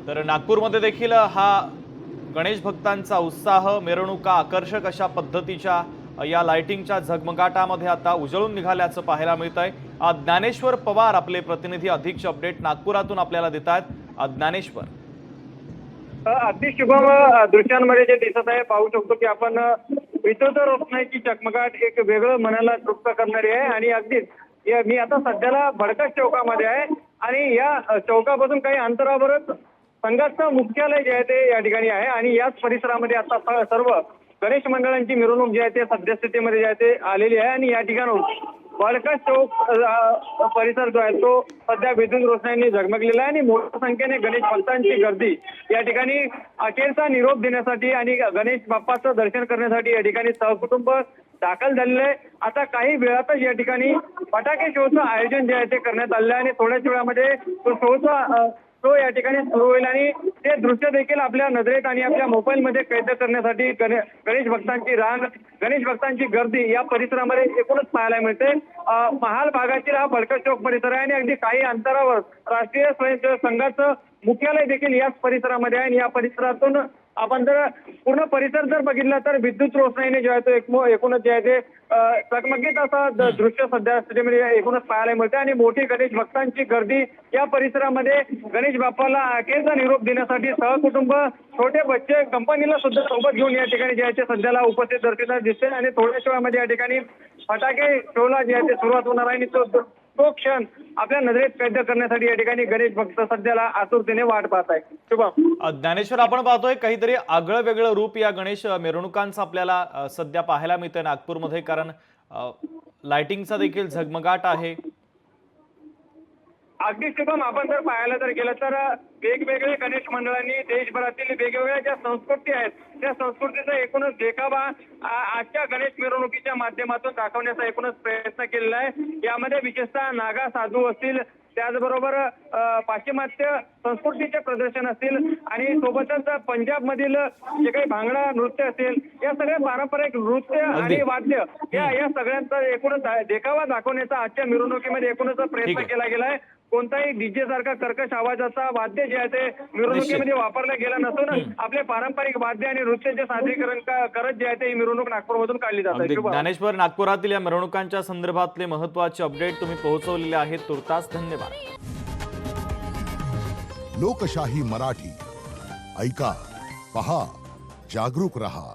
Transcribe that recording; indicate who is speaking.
Speaker 1: तर नागपूरमध्ये देखील हा गणेश भक्तांचा उत्साह, मिरवणुका आकर्षक अशा पद्धतीच्या या लाइटिंगच्या झगमगाटामध्ये आता उजळून निघाल्याचं पाहायला मिळतंय। ज्ञानेश्वर पवार आपले प्रतिनिधी अधिकचे अपडेट नागपुरातून आपल्याला देतात। ज्ञानेश्वर,
Speaker 2: अगदी शुभम दृश्यांमध्ये जे दिसत आहे पाहू शकतो की आपण विद्युत रोषणाईची चकमकाट एक वेगळं मनाला तृप्त करणारी आहे। आणि अगदीच मी आता सध्याला भडकस चौकामध्ये आहे आणि या चौकापासून काही अंतरावरच संघाचं मुख्यालय जे आहे ते या ठिकाणी आहे आणि याच परिसरामध्ये आता सर्व गणेश मंडळांची मिरवणूक जी आहे ते सद्यस्थितीमध्ये जे आहे ते आलेली आहे। आणि या ठिकाणून भडकस चौक परिसर जो आहे तो सध्या विद्युत रोषणाईने झगमगलेला आहे आणि मोठ्या संख्येने गणेश भक्तांची गर्दी या ठिकाणी अखेरचा निरोप देण्यासाठी आणि गणेश बाप्पाचं दर्शन करण्यासाठी या ठिकाणी सहकुटुंब दाखल झालेलं आहे। आता काही वेळातच या ठिकाणी फटाके शोचं आयोजन जे आहे ते करण्यात आलेलं आहे आणि थोड्याच वेळामध्ये तो शो या ठिकाणी सुरू होईल आणि ते दृश्य देखील आपल्या नजरेत आणि आपल्या मोबाईलमध्ये कैद करण्यासाठी गणेश भक्तांची गर्दी या परिसरामध्ये एकूणच पाहायला मिळते। महाल भागातील हा भडकस चौक परिसर आहे आणि अगदी काही अंतरावर राष्ट्रीय स्वयंसेवक संघाचं मुख्यालय देखील याच परिसरामध्ये आहे आणि या परिसरातून आपण जर पूर्ण परिसर जर बघितला तर विद्युत रोषणाईने जे आहे तो एकूणच जे आहे ते चकमकीत असा दृश्य सध्या स्थितीमध्ये एकूणच पाहायला मिळते आणि मोठी गणेश भक्तांची गर्दी या परिसरामध्ये गणेश बाप्पाला अखेरचा निरोप देण्यासाठी सहकुटुंब छोटे बच्चे कंपनीला सुद्धा सोबत घेऊन या ठिकाणी जे आहे ते सध्याला उपस्थित दर्शनास दिसते आणि थोड्याच वेळामध्ये या ठिकाणी फटाके शोला जे आहे ते सुरुवात होणार आहे आणि तो क्षण आपल्या नजरेत कैद करण्यासाठी या ठिकाणी गणेश भक्त सध्याला आतुरतेने वाट पाहत आहे। शुभम,
Speaker 1: ज्ञानेश्वर, आपण पाहतोय काहीतरी आगळं वेगळं रूप या गणेश मिरवणुकांचं आपल्याला सध्या पाहायला मिळतंय नागपूरमध्ये, कारण लाइटिंगचा देखील झगमगाट आहे।
Speaker 2: अगदी शुभम, आपण जर पाहायला जर गेलं तर वेगवेगळे गणेश मंडळांनी देशभरातील वेगवेगळ्या ज्या संस्कृती आहेत त्या संस्कृतीचा एकूणच देखावा आजच्या गणेश मिरवणुकीच्या माध्यमातून दाखवण्याचा एकूणच प्रयत्न केलेला आहे। यामध्ये विशेषतः नागा साधू असतील, त्याचबरोबर पाश्चिमात्य संस्कृतीचे प्रदर्शन असतील आणि सोबतच पंजाब मधील जे काही भांगडा नृत्य असेल, या सगळ्या पारंपरिक नृत्य आणि वाद्य या सगळ्यांचा एकूणच देखावा दाखवण्याचा आजच्या मिरवणुकीमध्ये एकूणच प्रयत्न केला गेला आहे। कोणताही डीजे सारखा कर्कश आवाजाचा वाद्य जे आहे ते मिरवणुकीमध्ये वापरलं गेलं नसून आपले पारंपरिक वाद्य आणि नृत्याचे सादरीकरण करत जे आहे ते ही मिरवणूक नागपूरमधून काढली जात आहे।
Speaker 1: ज्ञानेश्वर, नागपुरातील या मिरवणुकांच्या संदर्भातले महत्त्वाचे अपडेट तुम्ही पोहोचवलेले आहेत, तुर्तास धन्यवाद।
Speaker 3: लोकशाही मराठी ऐका, पहा, जागरूक रहा।